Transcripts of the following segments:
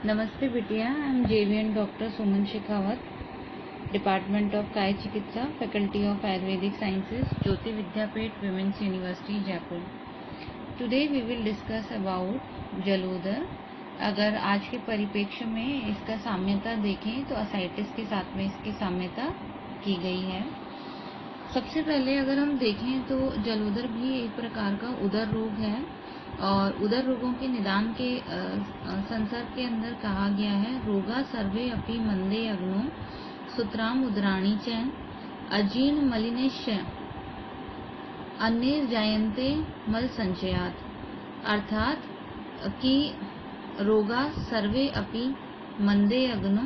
नमस्ते बिटिया, I am JVN doctor Suman Shekhawat, department of Kaya Chikitsa, faculty of Ayurvedic sciences, Jyoti Vidyapeeth women's university Jaipur. Today we will discuss about jalodar. अगर आज के परिप्रेक्ष्य में इसका साम्यता देखें तो असाइटिस के साथ में इसकी साम्यता की गई है। सबसे पहले अगर हम देखें तो जलोदर भी एक प्रकार का उदर रोग है और उदर रोगों के निदान के संसर्ग के अंदर कहा गया है रोगा सर्वे अपि मंदे अग्नो सूत्राम उदराणी च अजीर्ण मलिनेश्य अन्य जायन्ते मल संचयात, अर्थात कि रोगा सर्वे अपि मंदे अग्नो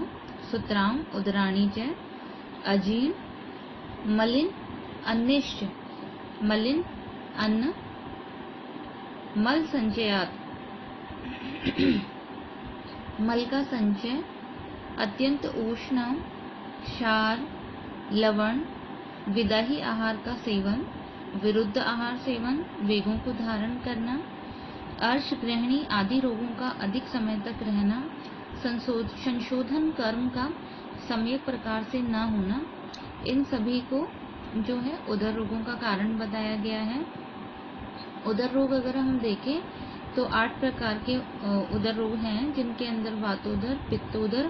सूत्राम उदराणी च अजीर्ण मलिन अन्यश्च मलिन अन्न मल संचयात मल का संचय अत्यंत उष्ण क्षार लवण विदाही आहार का सेवन विरुद्ध आहार सेवन वेगों को धारण करना अर्श ग्रहणी आदि रोगों का अधिक समय तक रहना संशोधन कर्म का सम्यक प्रकार से न होना, इन सभी को जो है उदर रोगों का कारण बताया गया है। उदर रोग अगर हम देखें तो 8 प्रकार के उदर रोग हैं, जिनके अंदर वातोदर, पित्तोदर,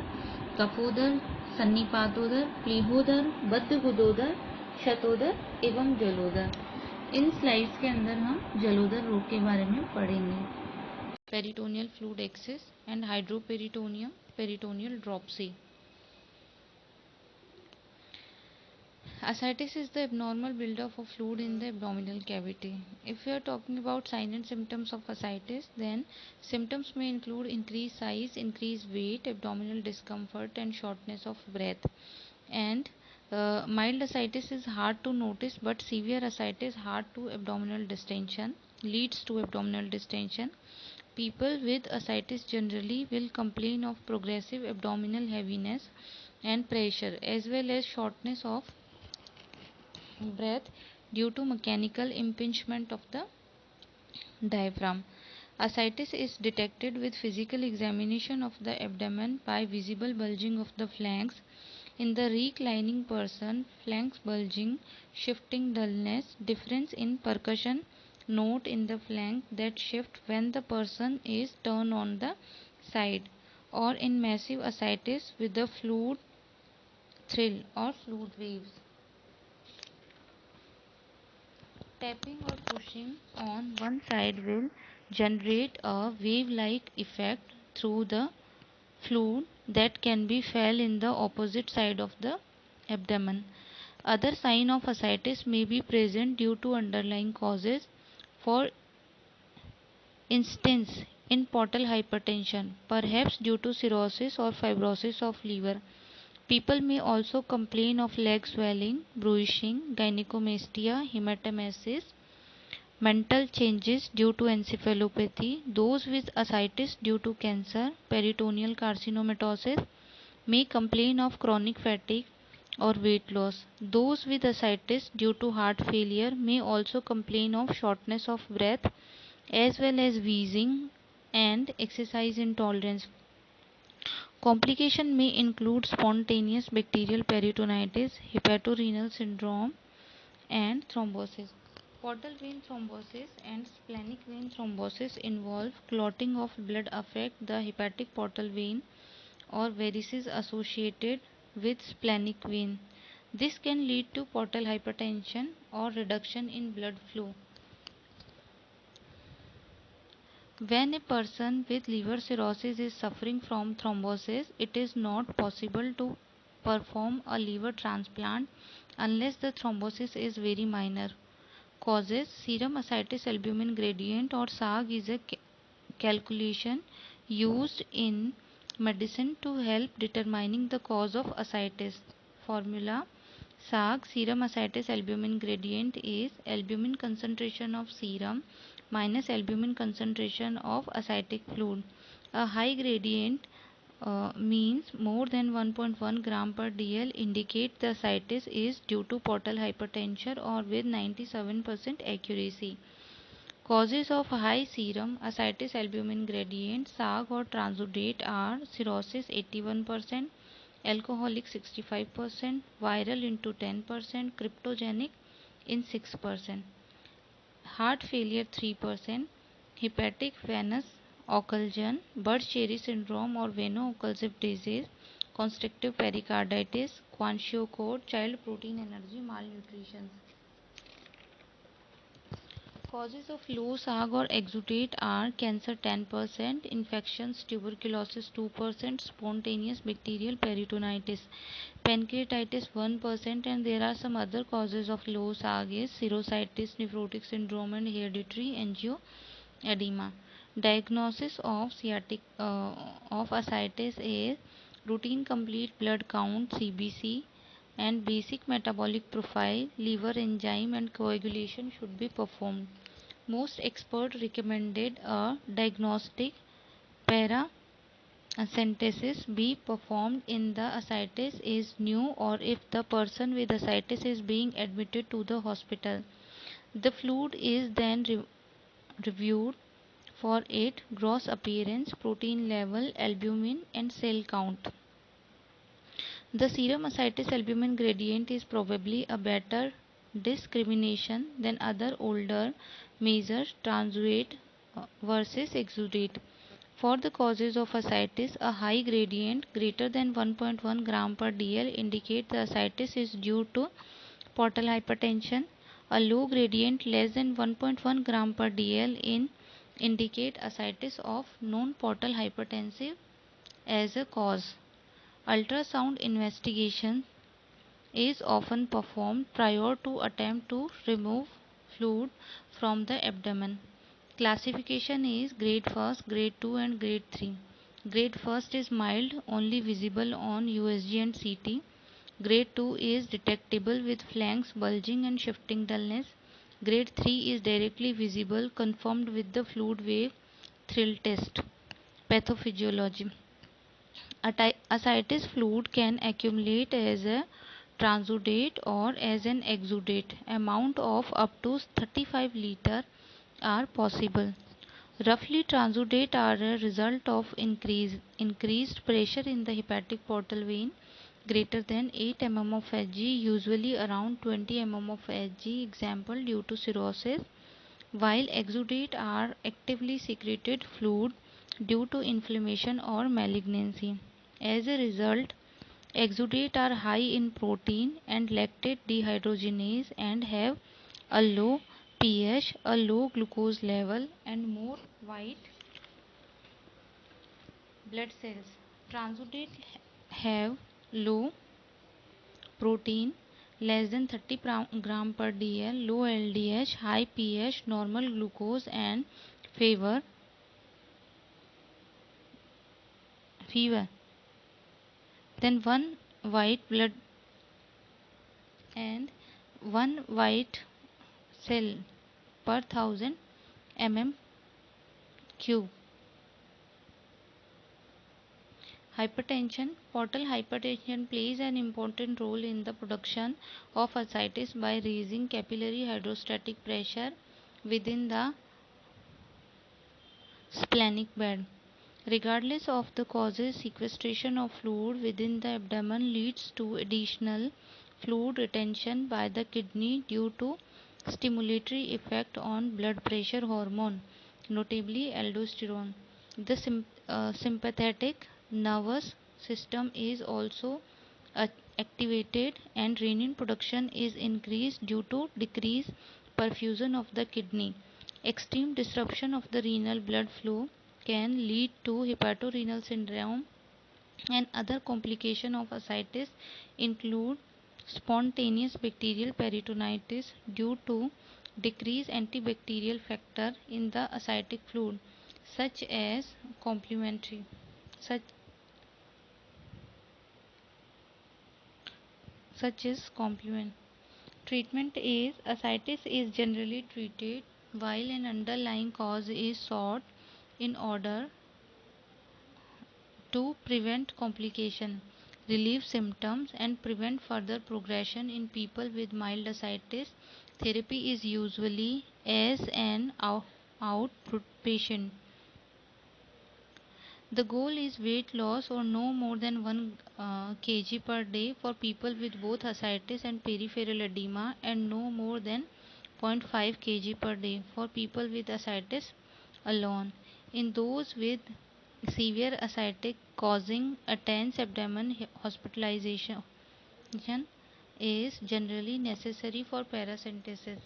कफोदर, सन्निपातोदर, प्लीहोदर, बद्धगुदोदर, शतोदर एवं जलोदर। इन स्लाइड्स के अंदर हम जलोदर रोग के बारे में पढ़ेंगे। Peritoneal fluid excess and hydroperitoneum, peritoneal dropsy. Ascites is the abnormal buildup of fluid in the abdominal cavity. If we are talking about signs and symptoms of ascites, then symptoms may include increased size, increased weight, abdominal discomfort and shortness of breath. And mild ascites is hard to notice, but severe ascites leads to abdominal distension. People with ascites generally will complain of progressive abdominal heaviness and pressure, as well as shortness of breath due to mechanical impingement of the diaphragm. Ascites is detected with physical examination of the abdomen by visible bulging of the flanks. In the reclining person, flanks bulging, shifting dullness, difference in percussion note in the flank that shift when the person is turned on the side, or in massive ascites with the fluid thrill or fluid waves. Tapping or pushing on one side will generate a wave-like effect through the fluid that can be felt in the opposite side of the abdomen. Other signs of ascites may be present due to underlying causes. For instance, in portal hypertension, perhaps due to cirrhosis or fibrosis of liver. People may also complain of leg swelling, bruising, gynecomastia, hematemesis, mental changes due to encephalopathy. Those with ascites due to cancer, peritoneal carcinomatosis may complain of chronic fatigue or weight loss. Those with ascites due to heart failure may also complain of shortness of breath as well as wheezing and exercise intolerance. Complication may include spontaneous bacterial peritonitis, hepatorenal syndrome, and thrombosis. Portal vein thrombosis and splenic vein thrombosis involve clotting of blood affect the hepatic portal vein or varices associated with splenic vein. This can lead to portal hypertension or reduction in blood flow. When a person with liver cirrhosis is suffering from thrombosis, it is not possible to perform a liver transplant unless the thrombosis is very minor. Causes: serum ascites albumin gradient or SAG is a calculation used in medicine to help determining the cause of ascites. Formula: SAG, serum ascites albumin gradient, is albumin concentration of serum minus albumin concentration of ascitic fluid. A high gradient means more than 1.1 gram per dl indicate the ascites is due to portal hypertension or with 97% accuracy. Causes of high serum ascites albumin gradient, SAG or transudate are cirrhosis 81%, alcoholic 65%, viral into 10%, cryptogenic in 6%, heart failure 3%, hepatic venous occlusion, Budd-Chiari syndrome or veno-occlusive disease, constrictive pericarditis, kwashiorkor, child protein energy malnutrition. Causes of low SAG or exudate are cancer 10%, infections, tuberculosis 2%, spontaneous bacterial peritonitis, pancreatitis 1%, and there are some other causes of low SAG is serositis, nephrotic syndrome, and hereditary angioedema. Diagnosis of of ascites is routine complete blood count (CBC) and basic metabolic profile, liver enzyme and coagulation should be performed. Most experts recommended a diagnostic paracentesis be performed in the ascites is new or if the person with ascites is being admitted to the hospital. The fluid is then reviewed for its gross appearance, protein level, albumin and cell count. The serum ascites albumin gradient is probably a better discrimination than other older measures transudate versus exudate. For the causes of ascites, a high gradient greater than 1.1 gram per dl indicates the ascites is due to portal hypertension. A low gradient less than 1.1 gram per dl indicate ascites of non-portal hypertensive as a cause. Ultrasound investigation is often performed prior to attempt to remove fluid from the abdomen. Classification is grade 1st, grade 2 and grade 3. Grade 1st is mild, only visible on USG and CT. Grade 2 is detectable with flanks bulging and shifting dullness. Grade 3 is directly visible, confirmed with the fluid wave thrill test. Pathophysiology. Ascites fluid can accumulate as a transudate or as an exudate. Amount of up to 35 liters are possible. Roughly transudate are a result of increased pressure in the hepatic portal vein greater than 8 mm of Hg, usually around 20 mm of Hg, example due to cirrhosis, while exudate are actively secreted fluid due to inflammation or malignancy. As a result, exudate are high in protein and lactate dehydrogenase and have a low pH, a low glucose level and more white blood cells. Transudate have low protein, less than 30 gram per dl, low LDH, high pH, normal glucose and fever. Then one white blood and one white cell per 1000 mm cube. Hypertension. Portal hypertension plays an important role in the production of ascites by raising capillary hydrostatic pressure within the splenic bed. Regardless of the causes, sequestration of fluid within the abdomen leads to additional fluid retention by the kidney due to stimulatory effect on blood pressure hormone, notably aldosterone. The sympathetic nervous system is also activated and renin production is increased due to decreased perfusion of the kidney. Extreme disruption of the renal blood flow can lead to hepatorenal syndrome, and other complications of ascites include spontaneous bacterial peritonitis due to decreased antibacterial factor in the ascitic fluid, such as complementary such such as complement. Treatment is ascites is generally treated while an underlying cause is sought in order to prevent complication, relieve symptoms, and prevent further progression in people with mild ascites. Therapy is usually as an outpatient. The goal is weight loss or no more than 1 kg per day for people with both ascites and peripheral edema, and no more than 0.5 kg per day for people with ascites alone. In those with severe ascites causing a tense abdomen, hospitalization is generally necessary for paracentesis.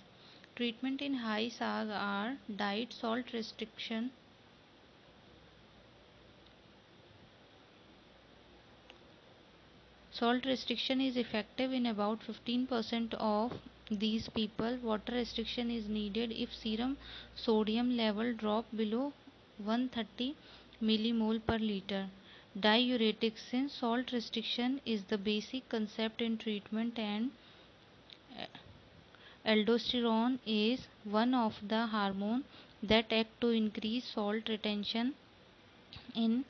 Treatment in high SAG are diet, salt restriction, Salt restriction is effective in about 15% of these people. Water restriction is needed if serum sodium level drop below 130 millimole per liter. Diuretics, since salt restriction is the basic concept in treatment, and aldosterone is one of the hormones that act to increase salt retention in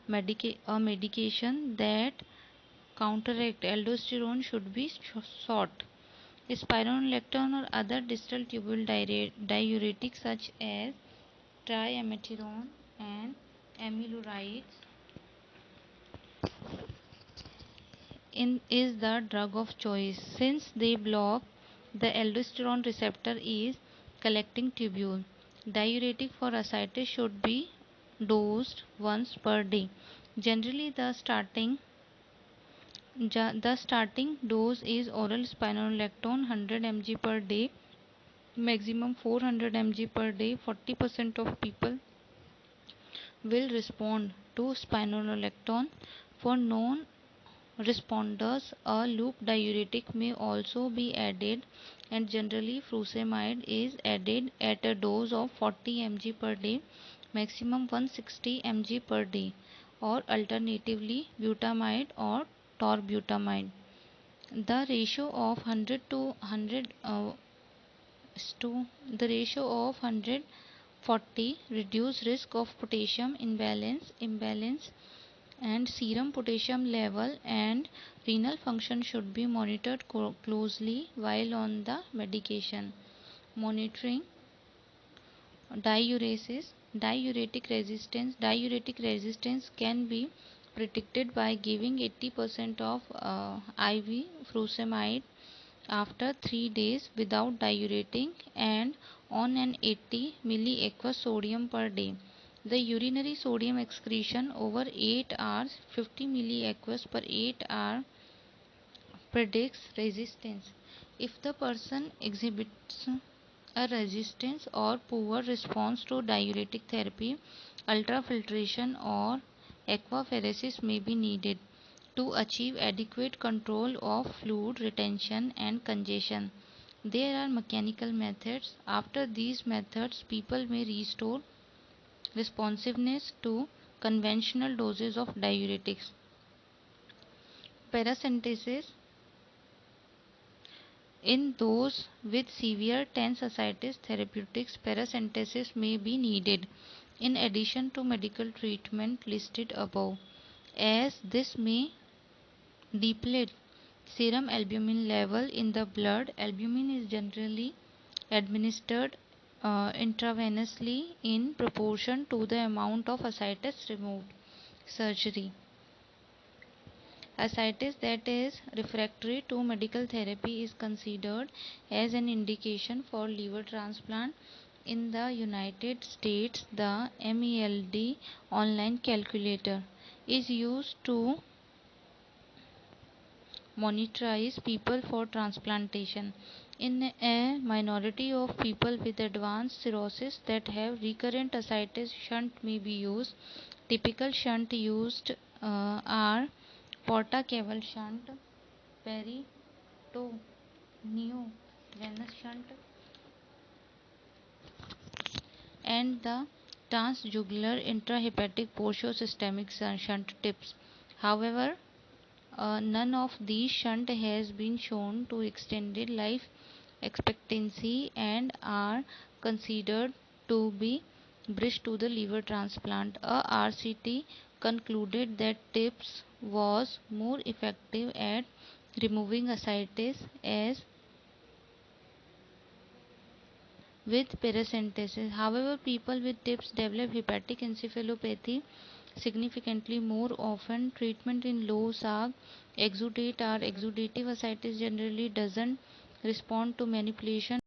a medication that counteract aldosterone should be sought. Spironolactone or other distal tubule diuretics such as triamcinolone and amilorides is the drug of choice since they block the aldosterone receptor is collecting tubule. Diuretic for ascites should be dosed once per day. Generally, the starting dose is oral spironolactone 100 mg per day, maximum 400 mg per day. 40% of people will respond to spironolactone. For non-responders, a loop diuretic may also be added, and generally furosemide is added at a dose of 40 mg per day, maximum 160 mg per day, or alternatively butamide or torbutamide. The ratio of 100 to 100 to the ratio of 140 reduce risk of potassium imbalance, and serum potassium level and renal function should be monitored closely while on the medication. Monitoring diuretic resistance can be predicted by giving 80% of IV furosemide after 3 days without diureting and on an 80 milliaqueous sodium per day. The urinary sodium excretion over 8 hours, 50 milliaqueous per 8 hour, predicts resistance. If the person exhibits a resistance or poor response to diuretic therapy, ultrafiltration or aquapheresis may be needed to achieve adequate control of fluid retention and congestion. There are mechanical methods. After these methods, people may restore responsiveness to conventional doses of diuretics. Paracentesis, in those with severe tense ascites, therapeutics paracentesis may be needed in addition to medical treatment listed above, as this may deplete serum albumin level in the blood. Albumin is generally administered intravenously in proportion to the amount of ascites removed. Surgery. Ascites that is refractory to medical therapy is considered as an indication for liver transplant. In the United States, the MELD online calculator is used to monitorize people for transplantation. In a minority of people with advanced cirrhosis that have recurrent ascites, shunt may be used. Typical shunt used are porta-cavale shunt, peritoneal venous shunt, and the transjugular intrahepatic portosystemic shunt tips. However, none of these shunt has been shown to extended life expectancy and are considered to be bridge to the liver transplant. A RCT concluded that TIPS was more effective at removing ascites as with paracentesis. However, people with TIPS develop hepatic encephalopathy significantly more often. Treatment in low SAG, exudate or exudative ascites generally doesn't respond to manipulation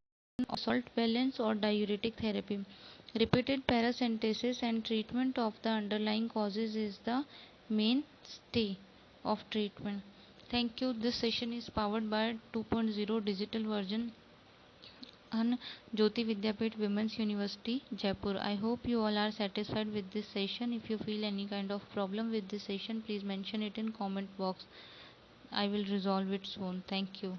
of salt balance or diuretic therapy. Repeated paracentesis and treatment of the underlying causes is the mainstay of treatment. Thank you. This session is powered by 2.0 digital version on Jyoti Vidyapeeth Women's University, Jaipur. I hope you all are satisfied with this session. If you feel any kind of problem with this session, please mention it in comment box. I will resolve it soon. Thank you.